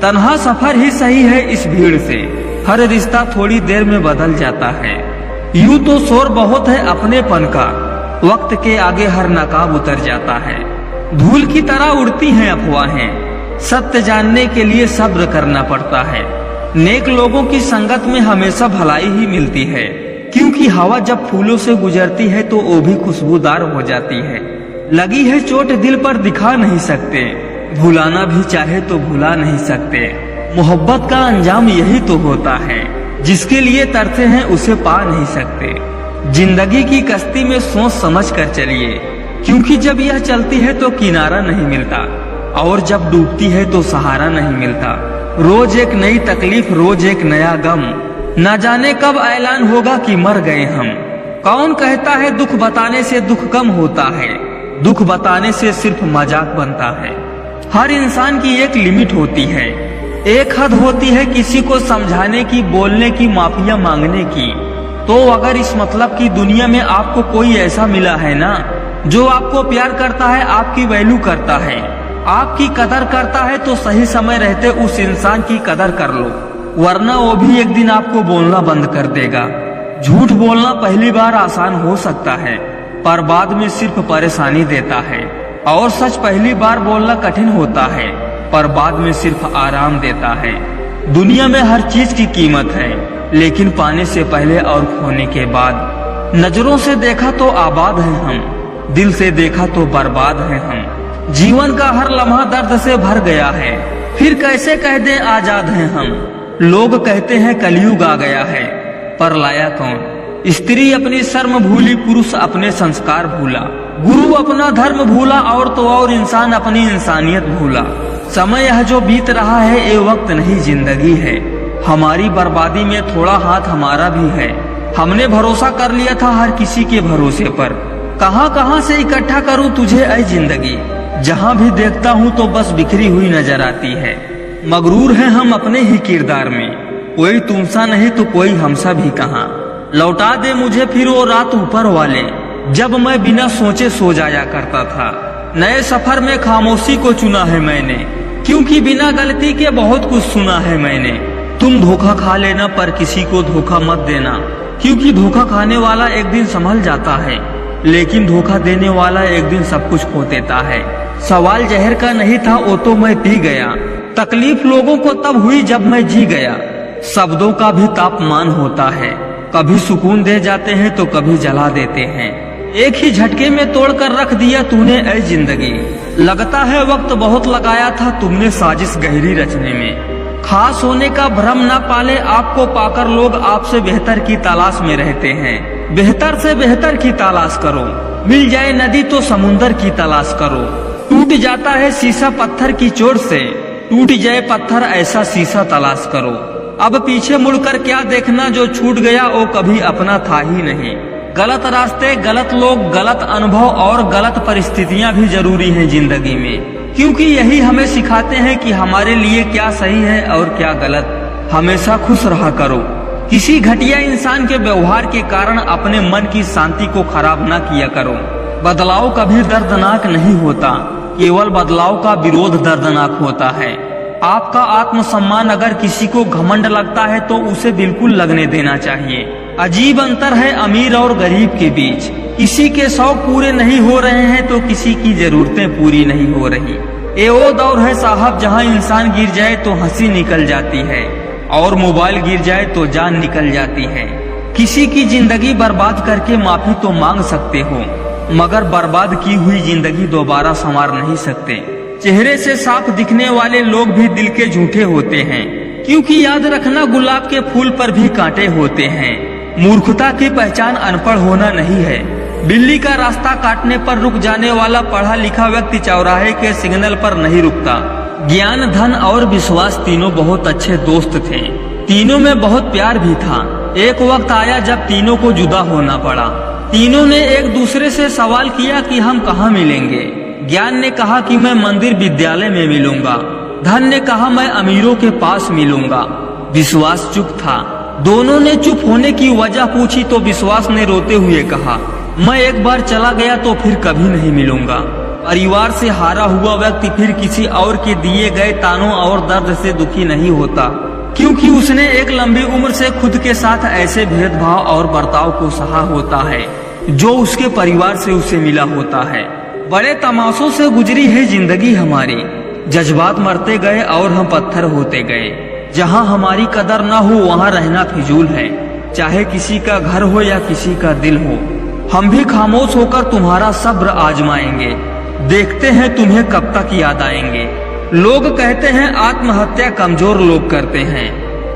तन्हा सफर ही सही है इस भीड़ से, हर रिश्ता थोड़ी देर में बदल जाता है। यूं तो शोर बहुत है अपनेपन का, वक्त के आगे हर नकाब उतर जाता है। धूल की तरह उड़ती हैं अफवाहें, सत्य जानने के लिए सब्र करना पड़ता है। नेक लोगों की संगत में हमेशा भलाई ही मिलती है, क्योंकि हवा जब फूलों से गुजरती है तो वो भी खुशबूदार हो जाती है। लगी है चोट दिल पर दिखा नहीं सकते, भुलाना भी चाहे तो भुला नहीं सकते। मोहब्बत का अंजाम यही तो होता है, जिसके लिए तरसे हैं उसे पा नहीं सकते। जिंदगी की कश्ती में सोच समझ कर चलिए, क्योंकि जब यह चलती है तो किनारा नहीं मिलता, और जब डूबती है तो सहारा नहीं मिलता। रोज एक नई तकलीफ, रोज एक नया गम, न जाने कब ऐलान होगा कि मर गए हम। कौन कहता है दुख बताने से दुख कम होता है, दुख बताने से सिर्फ मजाक बनता है। हर इंसान की एक लिमिट होती है, एक हद होती है किसी को समझाने की, बोलने की, माफिया मांगने की। तो अगर इस मतलब की दुनिया में आपको कोई ऐसा मिला है ना, जो आपको प्यार करता है, आपकी वैल्यू करता है, आपकी कदर करता है, तो सही समय रहते उस इंसान की कदर कर लो, वरना वो भी एक दिन आपको बोलना बंद कर देगा। झूठ बोलना पहली बार आसान हो सकता है, पर बाद में सिर्फ परेशानी देता है। और सच पहली बार बोलना कठिन होता है, पर बाद में सिर्फ आराम देता है। दुनिया में हर चीज की कीमत है, लेकिन पाने से पहले और खोने के बाद। नजरों से देखा तो आबाद हैं हम, दिल से देखा तो बर्बाद हैं हम। जीवन का हर लम्हा दर्द से भर गया है, फिर कैसे कह दें आजाद हैं हम। लोग कहते हैं कलयुग आ गया है, पर लाया कौन? स्त्री अपनी शर्म भूली, पुरुष अपने संस्कार भूला, गुरु अपना धर्म भूला, और तो और इंसान अपनी इंसानियत भूला। समय यह जो बीत रहा है ये वक्त नहीं जिंदगी है, हमारी बर्बादी में थोड़ा हाथ हमारा भी है। हमने भरोसा कर लिया था हर किसी के भरोसे पर, कहां से इकट्ठा करूं तुझे ऐ जिंदगी। जहां भी देखता हूं तो बस बिखरी हुई नजर आती है। मगरूर हैं हम अपने ही किरदार में, कोई तुमसा नहीं तो कोई हमसा भी कहां। लौटा दे मुझे फिर वो रात ऊपर वाले, जब मैं बिना सोचे सो जाया करता था। नए सफर में खामोशी को चुना है मैंने, क्योंकि बिना गलती के बहुत कुछ सुना है मैंने। तुम धोखा खा लेना पर किसी को धोखा मत देना, क्योंकि धोखा खाने वाला एक दिन संभल जाता है, लेकिन धोखा देने वाला एक दिन सब कुछ खो देता है। सवाल जहर का नहीं था, वो तो मैं पी गया। तकलीफ लोगों को तब हुई जब मैं जी गया। शब्दों का भी तापमान होता है, कभी सुकून दे जाते हैं तो कभी जला देते हैं। एक ही झटके में तोड़ कर रख दिया तूने ऐ जिंदगी। लगता है वक्त बहुत लगाया था तुमने साजिश गहरी रचने में। खास होने का भ्रम न पाले आपको पाकर लोग आपसे बेहतर की तलाश में रहते हैं। बेहतर से बेहतर की तलाश करो, मिल जाए नदी तो समुंदर की तलाश करो। टूट जाता है शीशा पत्थर की चोट से, टूट जाए पत्थर ऐसा शीशा तलाश करो। अब पीछे मुड़कर क्या देखना, जो छूट गया वो कभी अपना था ही नहीं। गलत रास्ते, गलत लोग, गलत अनुभव और गलत परिस्थितियां भी जरूरी हैं जिंदगी में, क्योंकि यही हमें सिखाते हैं कि हमारे लिए क्या सही है और क्या गलत। हमेशा खुश रहा करो, किसी घटिया इंसान के व्यवहार के कारण अपने मन की शांति को खराब ना किया करो। बदलाव कभी दर्दनाक नहीं होता, केवल बदलाव का विरोध दर्दनाक होता है। आपका आत्मसम्मान अगर किसी को घमंड लगता है तो उसे बिल्कुल लगने देना चाहिए। अजीब अंतर है अमीर और गरीब के बीच, किसी के शौक पूरे नहीं हो रहे हैं तो किसी की जरूरतें पूरी नहीं हो रही। ये वो दौर है साहब जहां इंसान गिर जाए तो हंसी निकल जाती है, और मोबाइल गिर जाए तो जान निकल जाती है। किसी की जिंदगी बर्बाद करके माफी तो मांग सकते हो, मगर बर्बाद की हुई जिंदगी दोबारा संवार नहीं सकते। चेहरे से साफ दिखने वाले लोग भी दिल के झूठे होते हैं, क्योंकि याद रखना गुलाब के फूल पर भी कांटे होते हैं। मूर्खता की पहचान अनपढ़ होना नहीं है। बिल्ली का रास्ता काटने पर रुक जाने वाला पढ़ा लिखा व्यक्ति चौराहे के सिग्नल पर नहीं रुकता। ज्ञान, धन और विश्वास तीनों बहुत अच्छे दोस्त थे, तीनों में बहुत प्यार भी था। एक वक्त आया जब तीनों को जुदा होना पड़ा। तीनों ने एक दूसरे से सवाल किया कि हम कहाँ मिलेंगे। ज्ञान ने कहा कि मैं मंदिर विद्यालय में मिलूंगा। धन ने कहा मैं अमीरों के पास मिलूंगा। विश्वास चुप था। दोनों ने चुप होने की वजह पूछी तो विश्वास ने रोते हुए कहा, मैं एक बार चला गया तो फिर कभी नहीं मिलूंगा। परिवार से हारा हुआ व्यक्ति फिर किसी और के दिए गए तानों और दर्द से दुखी नहीं होता, क्योंकि उसने एक लंबी उम्र से खुद के साथ ऐसे भेदभाव और बर्ताव को सहा होता है जो उसके परिवार से उसे मिला होता है। बड़े तमाशों से गुजरी है जिंदगी हमारी, जज्बात मरते गए और हम पत्थर होते गए। जहाँ हमारी कदर ना हो वहाँ रहना फिजूल है, चाहे किसी का घर हो या किसी का दिल हो। हम भी खामोश होकर तुम्हारा सब्र आजमाएंगे, देखते हैं तुम्हें कब तक याद आएंगे। लोग कहते हैं आत्महत्या कमजोर लोग करते हैं,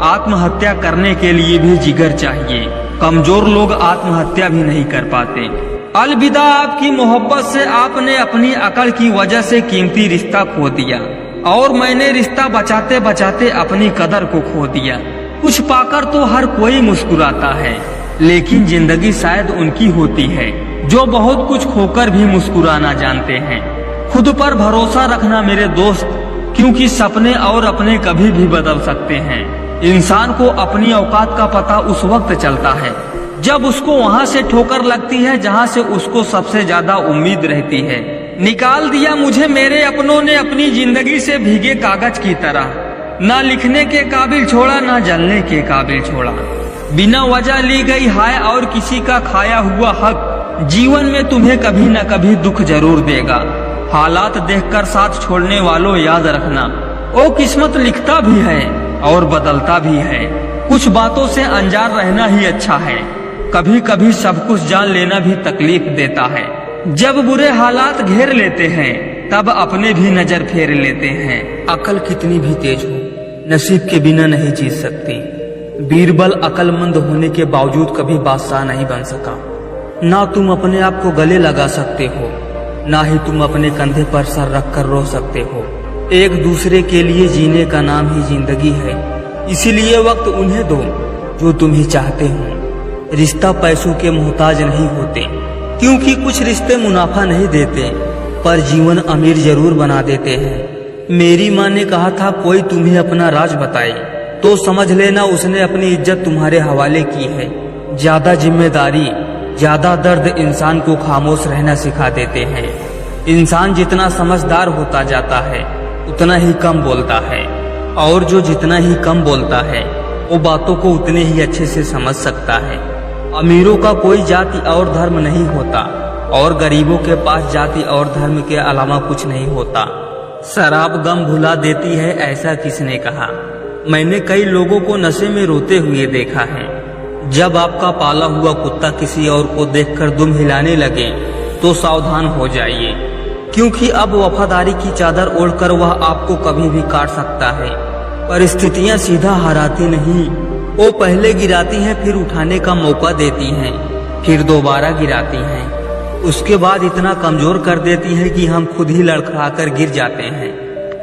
आत्महत्या करने के लिए भी जिगर चाहिए। कमजोर लोग आत्महत्या भी नहीं कर पाते। अलविदा आपकी मोहब्बत से आपने अपनी अकल की वजह से कीमती रिश्ता खो दिया, और मैंने रिश्ता बचाते बचाते अपनी कदर को खो दिया। कुछ पाकर तो हर कोई मुस्कुराता है, लेकिन जिंदगी शायद उनकी होती है जो बहुत कुछ खोकर भी मुस्कुराना जानते हैं। खुद पर भरोसा रखना मेरे दोस्त, क्योंकि सपने और अपने कभी भी बदल सकते हैं। इंसान को अपनी औकात का पता उस वक्त चलता है जब उसको वहाँ से ठोकर लगती है जहाँ से उसको सबसे ज्यादा उम्मीद रहती है। निकाल दिया मुझे मेरे अपनों ने अपनी जिंदगी से भीगे कागज की तरह, ना लिखने के काबिल छोड़ा ना जलने के काबिल छोड़ा। बिना वजह ली गई हाय और किसी का खाया हुआ हक जीवन में तुम्हें कभी न कभी दुख जरूर देगा। हालात देखकर साथ छोड़ने वालों याद रखना, ओ किस्मत लिखता भी है और बदलता भी है। कुछ बातों से अनजान रहना ही अच्छा है, कभी कभी सब कुछ जान लेना भी तकलीफ देता है। जब बुरे हालात घेर लेते हैं तब अपने भी नजर फेर लेते हैं। अकल कितनी भी तेज हो नसीब के बिना नहीं जीत सकती। बीरबल अकलमंद होने के बावजूद कभी बादशाह नहीं बन सका। ना तुम अपने आप को गले लगा सकते हो, ना ही तुम अपने कंधे पर सर रख कर रो सकते हो। एक दूसरे के लिए जीने का नाम ही जिंदगी है, इसीलिए वक्त उन्हें दो जो तुम ही चाहते हो। रिश्ता पैसों के मोहताज नहीं होते, क्योंकि कुछ रिश्ते मुनाफा नहीं देते पर जीवन अमीर जरूर बना देते हैं। मेरी माँ ने कहा था कोई तुम्हें अपना राज बताए तो समझ लेना उसने अपनी इज्जत तुम्हारे हवाले की है। ज्यादा जिम्मेदारी ज्यादा दर्द इंसान को खामोश रहना सिखा देते हैं। इंसान जितना समझदार होता जाता है उतना ही कम बोलता है, और जो जितना ही कम बोलता है वो बातों को उतने ही अच्छे से समझ सकता है। अमीरों का कोई जाति और धर्म नहीं होता, और गरीबों के पास जाति और धर्म के अलावा कुछ नहीं होता। शराब गम भुला देती है ऐसा किसने कहा। मैंने कई लोगों को नशे में रोते हुए देखा है। जब आपका पाला हुआ कुत्ता किसी और को देखकर दुम हिलाने लगे तो सावधान हो जाइए, क्योंकि अब वफादारी की चादर ओढ़कर वह आपको कभी भी काट सकता है। परिस्थितियां सीधा हराती नहीं, वो पहले गिराती हैं फिर उठाने का मौका देती हैं, फिर दोबारा गिराती हैं, उसके बाद इतना कमजोर कर देती हैं कि हम खुद ही लड़खड़ाकर गिर जाते हैं।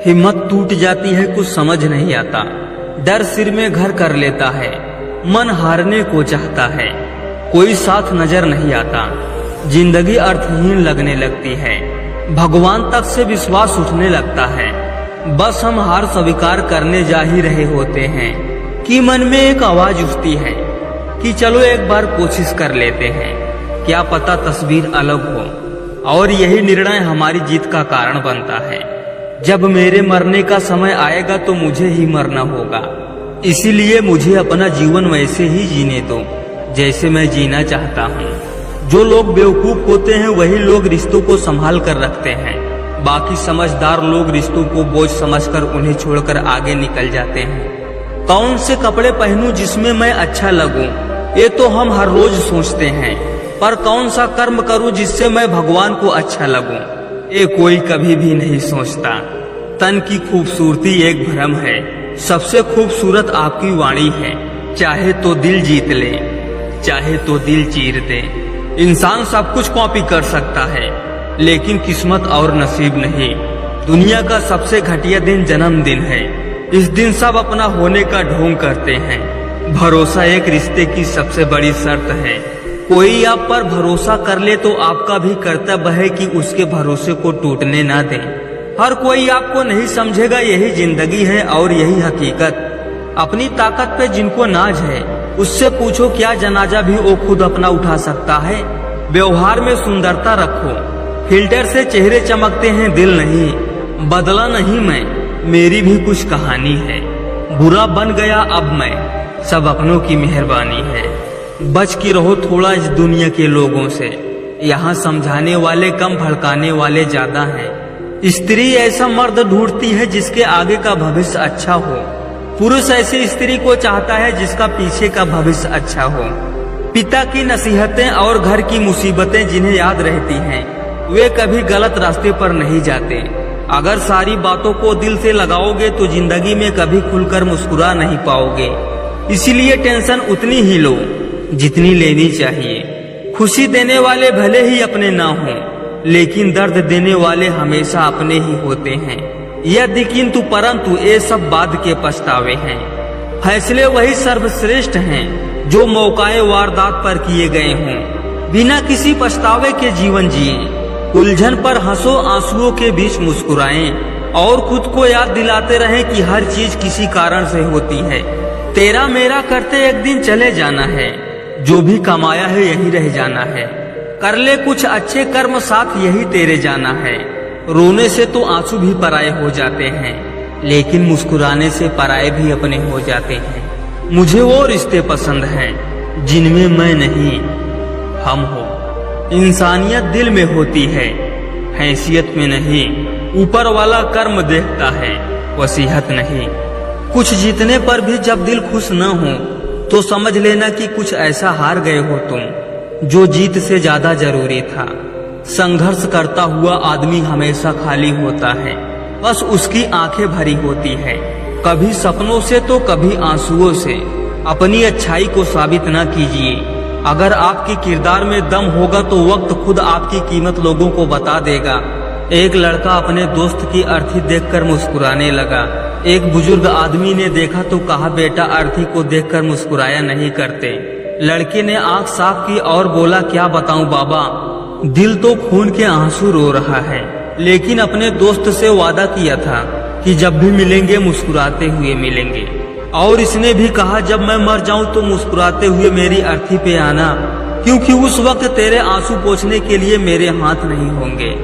हिम्मत टूट जाती है, कुछ समझ नहीं आता। डर सिर में घर कर लेता है, मन हारने को चाहता है, कोई साथ नजर नहीं आता। जिंदगी अर्थहीन लगने लगती है, भगवान तक से विश्वास उठने लगता है। बस हम हार स्वीकार करने जा ही रहे होते हैं कि मन में एक आवाज उठती है कि चलो एक बार कोशिश कर लेते हैं, क्या पता तस्वीर अलग हो। और यही निर्णय हमारी जीत का कारण बनता है। जब मेरे मरने का समय आएगा तो मुझे ही मरना होगा, इसीलिए मुझे अपना जीवन वैसे ही जीने दो जैसे मैं जीना चाहता हूँ। जो लोग बेवकूफ होते हैं वही लोग रिश्तों को संभाल कर रखते हैं, बाकी समझदार लोग रिश्तों को बोझ समझकर उन्हें छोड़कर आगे निकल जाते हैं। कौन से कपड़े पहनूं जिसमें मैं अच्छा लगूं, ये तो हम हर रोज सोचते हैं, पर कौन सा कर्म करूं जिससे मैं भगवान को अच्छा लगूं, ये कोई कभी भी नहीं सोचता। तन की खूबसूरती एक भ्रम है, सबसे खूबसूरत आपकी वाणी है। चाहे तो दिल जीत ले, चाहे तो दिल चीर दे। इंसान सब कुछ कॉपी कर सकता है, लेकिन किस्मत और नसीब नहीं। दुनिया का सबसे घटिया दिन जन्मदिन है, इस दिन सब अपना होने का ढोंग करते हैं। भरोसा एक रिश्ते की सबसे बड़ी शर्त है। कोई आप पर भरोसा कर ले तो आपका भी कर्तव्य है कि उसके भरोसे को टूटने ना दें। हर कोई आपको नहीं समझेगा, यही जिंदगी है और यही हकीकत। अपनी ताकत पे जिनको नाज है उससे पूछो क्या जनाजा भी वो खुद अपना उठा सकता है। व्यवहार में सुंदरता रखो, फिल्टर से चेहरे चमकते हैं दिल नहीं, बदला नहीं मैं, मेरी भी कुछ कहानी है। बुरा बन गया अब मैं, सब अपनों की मेहरबानी है। बच के रहो थोड़ा इस दुनिया के लोगों से, यहाँ समझाने वाले कम भड़काने वाले ज्यादा हैं। स्त्री ऐसा मर्द ढूंढती है जिसके आगे का भविष्य अच्छा हो, पुरुष ऐसी स्त्री को चाहता है जिसका पीछे का भविष्य अच्छा हो। पिता की नसीहतें और घर की मुसीबतें जिन्हें याद रहती हैं, वे कभी गलत रास्ते पर नहीं जाते। अगर सारी बातों को दिल से लगाओगे तो जिंदगी में कभी खुलकर मुस्कुरा नहीं पाओगे। इसीलिए टेंशन उतनी ही लो जितनी लेनी चाहिए। खुशी देने वाले भले ही अपने ना हों, लेकिन दर्द देने वाले हमेशा अपने ही होते हैं। यदि किंतु परंतु ये सब बाद के पछतावे हैं। फैसले वही सर्वश्रेष्ठ हैं जो मौकाए वारदात पर किए गए हों। बिना किसी पछतावे के जीवन जिए, उलझन पर हंसो, आंसुओं के बीच मुस्कुराएं और खुद को याद दिलाते रहें कि हर चीज किसी कारण से होती है। तेरा मेरा करते एक दिन चले जाना है, जो भी कमाया है यही रह जाना है। कर ले कुछ अच्छे कर्म, साथ यही तेरे जाना है। रोने से तो आंसू भी पराये हो जाते हैं, लेकिन मुस्कुराने से पराये भी अपने हो जाते हैं। मुझे वो रिश्ते पसंद हैं जिनमें मैं नहीं हम हो। इंसानियत दिल में होती है, हैसियत में नहीं। ऊपर वाला कर्म देखता है, वसीहत नहीं। कुछ जीतने पर भी जब दिल खुश न हो तो समझ लेना कि कुछ ऐसा हार गए हो तुम जो जीत से ज्यादा जरूरी था। संघर्ष करता हुआ आदमी हमेशा खाली होता है, बस उसकी आंखें भरी होती है, कभी सपनों से तो कभी आंसुओं से। अपनी अच्छाई को साबित न कीजिए। अगर आपके किरदार में दम होगा तो वक्त खुद आपकी कीमत लोगों को बता देगा। एक लड़का अपने दोस्त की अर्थी देखकर मुस्कुराने लगा। एक बुजुर्ग आदमी ने देखा तो कहा, बेटा अर्थी को देखकर मुस्कुराया नहीं करते। लड़के ने आंख साफ की और बोला, क्या बताऊं बाबा, दिल तो खून के आंसू रो रहा है। लेकिन अपने दोस्त से वादा किया था कि जब भी मिलेंगे मुस्कुराते हुए मिलेंगे। और इसने भी कहा, जब मैं मर जाऊं तो मुस्कुराते हुए मेरी अर्थी पे आना, क्योंकि उस वक्त तेरे आंसू पोंछने के लिए मेरे हाथ नहीं होंगे।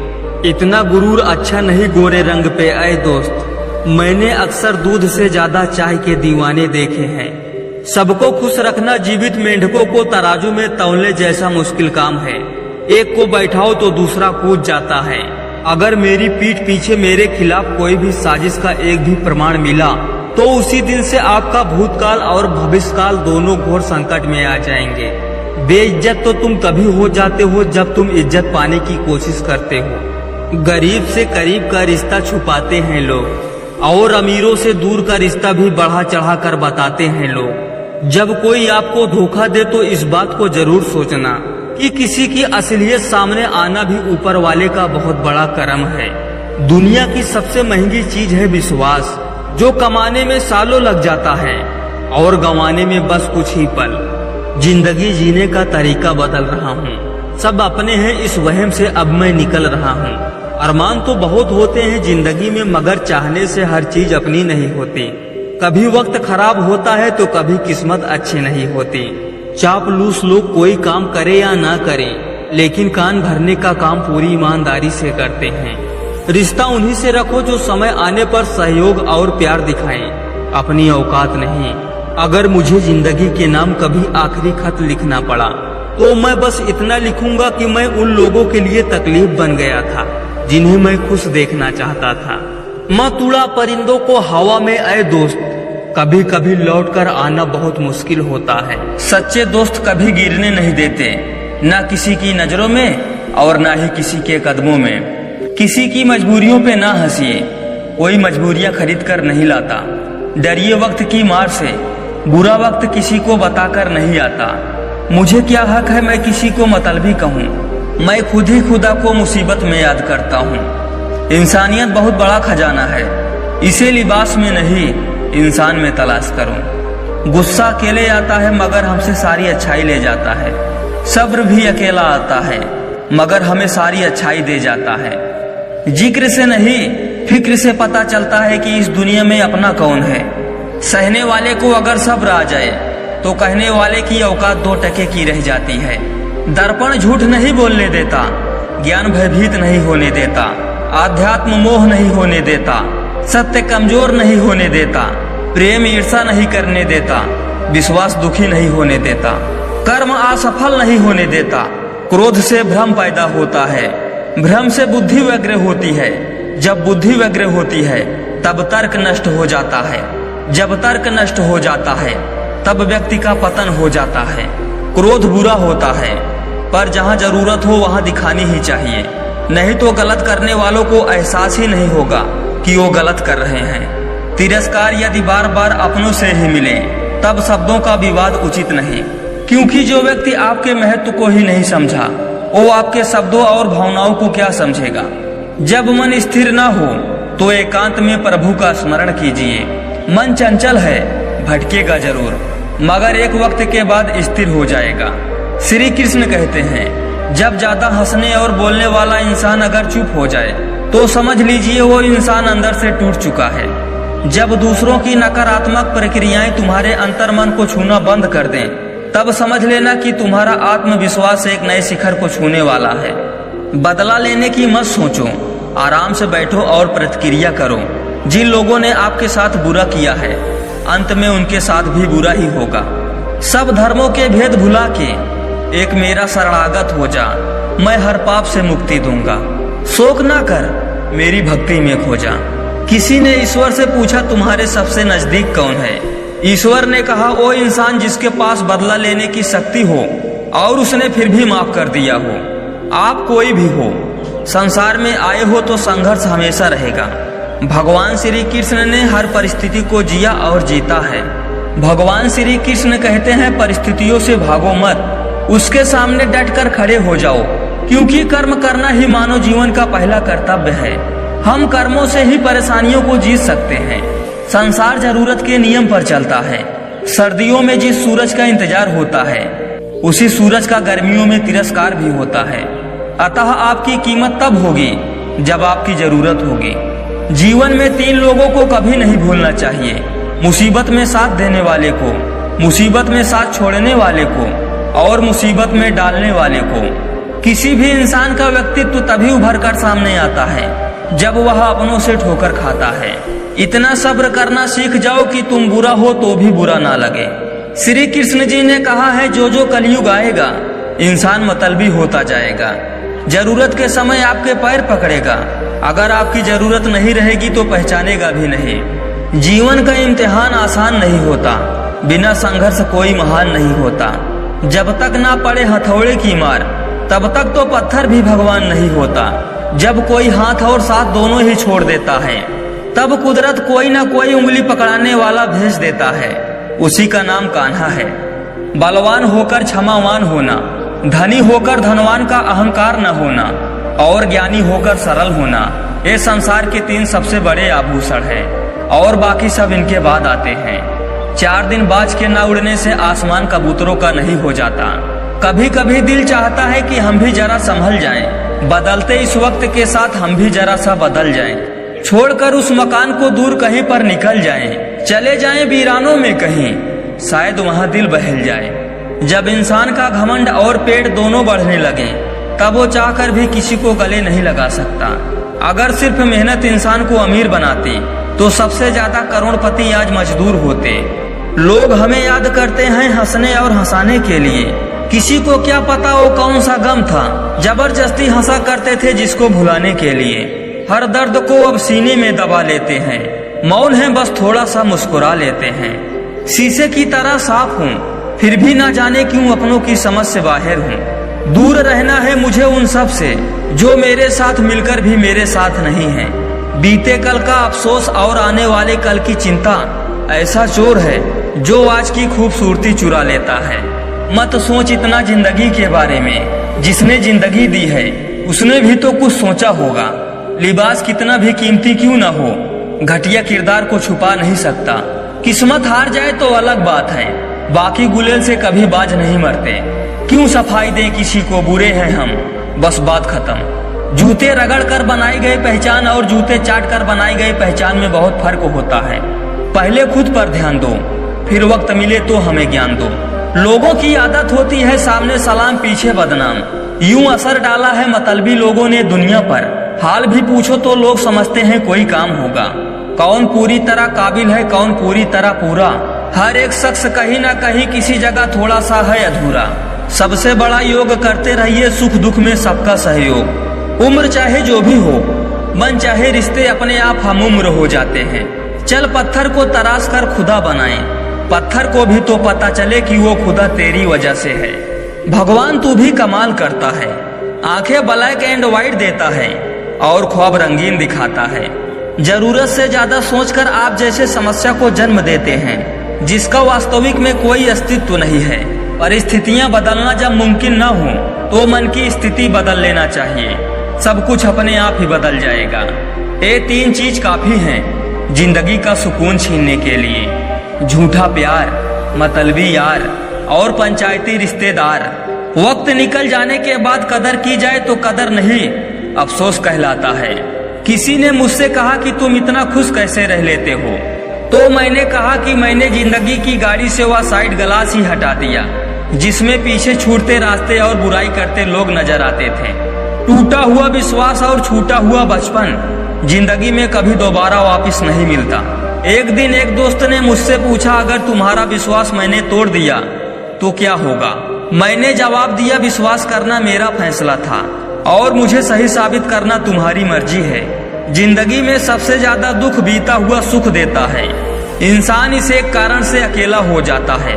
इतना गुरूर अच्छा नहीं गोरे रंग पे ऐ दोस्त, मैंने अक्सर दूध से ज्यादा चाय के दीवाने देखे हैं। सबको खुश रखना जीवित मेंढकों को तराजू में तौलने जैसा मुश्किल काम है। एक को बैठाओ तो दूसरा कूद जाता है। अगर मेरी पीठ पीछे मेरे खिलाफ कोई भी साजिश का एक भी प्रमाण मिला तो उसी दिन से आपका भूतकाल और भविष्यकाल दोनों घोर संकट में आ जाएंगे। बेइज्जत तो तुम तभी हो जाते हो जब तुम इज्जत पाने की कोशिश करते हो। गरीब से करीब का रिश्ता छुपाते हैं लोग और अमीरों से दूर का रिश्ता भी बढ़ा चढ़ा कर बताते हैं लोग। जब कोई आपको धोखा दे तो इस बात को जरूर सोचना कि किसी की असलियत सामने आना भी ऊपर वाले का बहुत बड़ा करम है। दुनिया की सबसे महंगी चीज है विश्वास, जो कमाने में सालों लग जाता है और गंवाने में बस कुछ ही पल। जिंदगी जीने का तरीका बदल रहा हूँ, सब अपने हैं इस वहम से अब मैं निकल रहा हूँ। अरमान तो बहुत होते हैं जिंदगी में, मगर चाहने से हर चीज अपनी नहीं होती। कभी वक्त खराब होता है तो कभी किस्मत अच्छी नहीं होती। चापलूस लोग कोई काम करे या ना करे, लेकिन कान भरने का काम पूरी ईमानदारी से करते हैं। रिश्ता उन्हीं से रखो जो समय आने पर सहयोग और प्यार दिखाएं, अपनी औकात नहीं। अगर मुझे जिंदगी के नाम कभी आखिरी खत लिखना पड़ा तो मैं बस इतना लिखूंगा कि मैं उन लोगों के लिए तकलीफ बन गया था जिन्हें मैं खुश देखना चाहता था। मत उड़ा परिंदों को हवा में ऐ दोस्त, कभी कभी लौट कर आना बहुत मुश्किल होता है। सच्चे दोस्त कभी गिरने नहीं देते, न किसी की नजरों में और न ही किसी के कदमों में। किसी की मजबूरियों पे ना हंसिए, कोई मजबूरियां खरीद कर नहीं लाता। डरिए वक्त की मार से, बुरा वक्त किसी को बताकर नहीं आता। मुझे क्या हक है मैं किसी को मतलबी कहूँ, मैं खुद ही खुदा को मुसीबत में याद करता हूँ। इंसानियत बहुत बड़ा खजाना है, इसे लिबास में नहीं इंसान में तलाश करूं। गुस्सा अकेले आता है मगर हमसे सारी अच्छाई ले जाता है। सब्र भी अकेला आता है मगर हमें सारी अच्छाई दे जाता है। जिक्र से नहीं फिक्र से पता चलता है कि इस दुनिया में अपना कौन है। सहने वाले को अगर सब्र आ जाए तो कहने वाले की औकात 2 टके की रह जाती है। दर्पण झूठ नहीं बोलने देता ज्ञान भयभीत नहीं होने देता, आध्यात्म मोह नहीं होने देता, सत्य कमजोर नहीं होने देता, प्रेम ईर्षा नहीं करने देता, विश्वास दुखी नहीं होने देता, कर्म असफल नहीं होने देता। क्रोध से भ्रम पैदा होता है, भ्रम से बुद्धि व्यग्र होती है, जब बुद्धि व्यग्र होती है तब तर्क नष्ट हो जाता है, जब तर्क नष्ट हो जाता है तब व्यक्ति का पतन हो जाता है। क्रोध बुरा होता है, पर जहाँ जरूरत हो वहाँ दिखानी ही चाहिए, नहीं तो गलत करने वालों को एहसास ही नहीं होगा कि वो गलत कर रहे हैं। तिरस्कार यदि बार बार अपनों से ही मिले तब शब्दों का विवाद उचित नहीं, क्योंकि जो व्यक्ति आपके महत्व को ही नहीं समझा वो आपके शब्दों और भावनाओं को क्या समझेगा। जब मन स्थिर ना हो तो एकांत में प्रभु का स्मरण कीजिए। मन चंचल है, भटकेगा जरूर, मगर एक वक्त के बाद स्थिर हो जाएगा। श्री कृष्ण कहते हैं, जब ज्यादा हंसने और बोलने वाला इंसान अगर चुप हो जाए तो समझ लीजिए वो इंसान अंदर से टूट चुका है। जब दूसरों की नकारात्मक प्रक्रियाएं तुम्हारे अंतर्मन को छूना बंद कर दें तब समझ लेना कि तुम्हारा आत्मविश्वास एक नए शिखर को छूने वाला है। बदला लेने की मत सोचो, आराम से बैठो और प्रतिक्रिया करो। जिन लोगों ने आपके साथ बुरा किया है अंत में उनके साथ भी बुरा ही होगा। सब धर्मों के भेद भुला के एक मेरा शरणागत हो जा, मैं हर पाप से मुक्ति दूंगा। शोक ना कर, मेरी भक्ति में खो जा। किसी ने ईश्वर से पूछा, तुम्हारे सबसे नजदीक कौन है? ईश्वर ने कहा, वो इंसान जिसके पास बदला लेने की शक्ति हो और उसने फिर भी माफ कर दिया हो। आप कोई भी हो, संसार में आए हो तो संघर्ष हमेशा रहेगा। भगवान श्री कृष्ण ने हर परिस्थिति को जिया और जीता है। भगवान श्री कृष्ण कहते हैं, परिस्थितियों से भागो मत, उसके सामने डटकर खड़े हो जाओ, क्योंकि कर्म करना ही मानव जीवन का पहला कर्तव्य है। हम कर्मों से ही परेशानियों को जीत सकते हैं। संसार जरूरत के नियम पर चलता है। सर्दियों में जिस सूरज का इंतजार होता है उसी सूरज का गर्मियों में तिरस्कार भी होता है। अतः आपकी कीमत तब होगी जब आपकी जरूरत होगी। जीवन में 3 लोगों को कभी नहीं भूलना चाहिए, मुसीबत में साथ देने वाले को, मुसीबत में साथ छोड़ने वाले को और मुसीबत में डालने वाले को। किसी भी इंसान का व्यक्तित्व तभी उभर कर सामने आता है जब वह अपनों से ठोकर खाता है। इतना सब्र करना सीख जाओ कि तुम बुरा हो तो भी बुरा ना लगे। श्री कृष्ण जी ने कहा है, जो जो कलयुग आएगा इंसान मतलबी होता जाएगा। जरूरत के समय आपके पैर पकड़ेगा, अगर आपकी जरूरत नहीं रहेगी तो पहचानेगा भी नहीं। जीवन का इम्तिहान आसान नहीं होता, बिना संघर्ष कोई महान नहीं होता। जब तक ना पड़े हथौड़े की मार तब तक तो पत्थर भी भगवान नहीं होता। जब कोई हाथ और साथ दोनों ही छोड़ देता है तब कुदरत कोई ना कोई उंगली पकड़ाने वाला भेज देता है, उसी का नाम कान्हा है। बलवान होकर क्षमावान होना, धनी होकर धनवान का अहंकार न होना और ज्ञानी होकर सरल होना, ये संसार के 3 सबसे बड़े आभूषण हैं और बाकी सब इनके बाद आते हैं। 4 दिन बाज के न उड़ने से आसमान कबूतरों का नहीं हो जाता। कभी कभी दिल चाहता है कि हम भी जरा संभल जाएं, बदलते इस वक्त के साथ हम भी जरा सा बदल जाएं, छोड़कर उस मकान को दूर कहीं पर निकल जाएं, चले जाएं वीरानों में कहीं, शायद वहाँ दिल बहल जाए। जब इंसान का घमंड और पेट दोनों बढ़ने लगे तब वो चाहकर भी किसी को गले नहीं लगा सकता। अगर सिर्फ मेहनत इंसान को अमीर बनाती तो सबसे ज्यादा करोड़पति आज मजदूर होते। लोग हमें याद करते हैं हंसने और हंसाने के लिए, किसी को क्या पता वो कौन सा गम था, जबरदस्ती हंसा करते थे जिसको भुलाने के लिए। हर दर्द को अब सीने में दबा लेते हैं, मौन है बस थोड़ा सा मुस्कुरा लेते हैं। शीशे की तरह साफ हूँ फिर भी ना जाने क्यों अपनों की समझ से बाहर हूँ। दूर रहना है मुझे उन सब से जो मेरे साथ मिलकर भी मेरे साथ नहीं है। बीते कल का अफसोस और आने वाले कल की चिंता ऐसा चोर है जो आज की खूबसूरती चुरा लेता है। मत सोच इतना जिंदगी के बारे में, जिसने जिंदगी दी है उसने भी तो कुछ सोचा होगा। लिबास कितना भी कीमती क्यों न हो, घटिया किरदार को छुपा नहीं सकता। किस्मत हार जाए तो अलग बात है, बाकी गुलेल से कभी बाज नहीं मरते। क्यों सफाई दें किसी को, बुरे हैं हम, बस बात खत्म। जूते रगड़ कर बनाई गई पहचान और जूते चाट कर बनाई गई पहचान में बहुत फर्क होता है। पहले खुद पर ध्यान दो, फिर वक्त मिले तो हमें ज्ञान दो। लोगों की आदत होती है सामने सलाम पीछे बदनाम, यूं असर डाला है मतलबी लोगों ने दुनिया पर, हाल भी पूछो तो लोग समझते हैं कोई काम होगा। कौन पूरी तरह काबिल है, कौन पूरी तरह पूरा, हर एक शख्स कहीं ना कहीं किसी जगह थोड़ा सा है अधूरा। सबसे बड़ा योग करते रहिए, सुख दुख में सबका सहयोग। उम्र चाहे जो भी हो, मन चाहे रिश्ते अपने आप हम उम्र हो जाते हैं। चल पत्थर को तराश कर खुदा बनाए, पत्थर को भी तो पता चले कि वो खुदा तेरी वजह से है। भगवान तू भी कमाल करता है, आंखें ब्लैक एंड व्हाइट देता है और ख्वाब रंगीन दिखाता है। जरूरत से ज्यादा सोचकर आप जैसे समस्या को जन्म देते हैं, जिसका वास्तविक में कोई अस्तित्व नहीं है। परिस्थितियां बदलना जब मुमकिन न हो तो मन की स्थिति बदल लेना चाहिए, सब कुछ अपने आप ही बदल जाएगा। ये 3 चीज काफी हैं जिंदगी का सुकून छीनने के लिए, झूठा प्यार, मतलबी यार और पंचायती रिश्तेदार। वक्त निकल जाने के बाद कदर की जाए तो कदर नहीं, अफसोस कहलाता है। किसी ने मुझसे कहा कि तुम इतना खुश कैसे रह लेते हो, तो मैंने कहा कि मैंने जिंदगी की गाड़ी से वह साइड ग्लास ही हटा दिया जिसमें पीछे छूटते रास्ते और बुराई करते लोग नजर आते थे। टूटा हुआ विश्वास और छूटा हुआ बचपन जिंदगी में कभी दोबारा वापस नहीं मिलता। एक दिन एक दोस्त ने मुझसे पूछा, अगर तुम्हारा विश्वास मैंने तोड़ दिया तो क्या होगा? मैंने जवाब दिया, विश्वास करना मेरा फैसला था और मुझे सही साबित करना तुम्हारी मर्जी है। जिंदगी में सबसे ज्यादा दुख बीता हुआ सुख देता है। इंसान इस एक कारण से अकेला हो जाता है,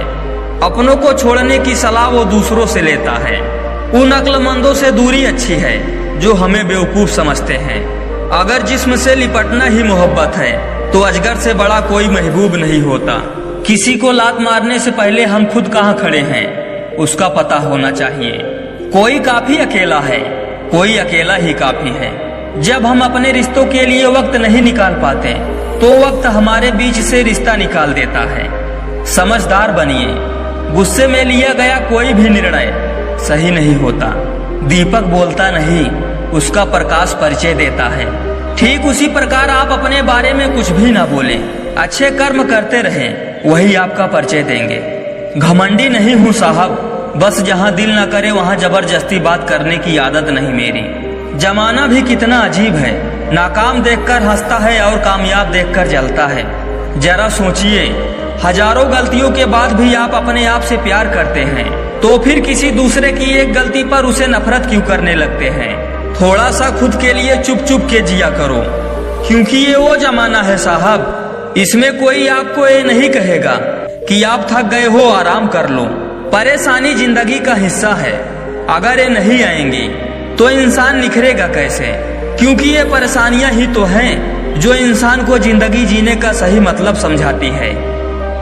अपनों को छोड़ने की सलाह वो दूसरों से लेता है। उन अक्लमंदों से दूरी अच्छी है जो हमें बेवकूफ समझते हैं। अगर जिस्म से लिपटना ही मोहब्बत है तो अजगर से बड़ा कोई महबूब नहीं होता। किसी को लात मारने से पहले हम खुद कहाँ खड़े हैं उसका पता होना चाहिए। कोई काफी अकेला है, कोई अकेला ही काफी है। जब हम अपने रिश्तों के लिए वक्त नहीं निकाल पाते तो वक्त हमारे बीच से रिश्ता निकाल देता है। समझदार बनिए, गुस्से में लिया गया कोई भी निर्णय सही नहीं होता। दीपक बोलता नहीं, उसका प्रकाश परिचय देता है। ठीक उसी प्रकार आप अपने बारे में कुछ भी ना बोलें, अच्छे कर्म करते रहें, वही आपका परिचय देंगे। घमंडी नहीं हूँ साहब, बस जहाँ दिल न करे वहाँ जबरदस्ती बात करने की आदत नहीं मेरी। जमाना भी कितना अजीब है, नाकाम देखकर हंसता है और कामयाब देखकर जलता है। जरा सोचिए, हजारों गलतियों के बाद भी आप अपने आप से प्यार करते हैं, तो फिर किसी दूसरे की एक गलती पर उसे नफरत क्यों करने लगते हैं? थोड़ा सा खुद के लिए चुप चुप के जिया करो, क्योंकि ये वो जमाना है साहब, इसमें कोई आपको ये नहीं कहेगा कि आप थक गए हो आराम कर लो। परेशानी जिंदगी का हिस्सा है, अगर ये नहीं आएंगी तो इंसान निखरेगा कैसे? क्योंकि ये परेशानियां ही तो हैं जो इंसान को जिंदगी जीने का सही मतलब समझाती है।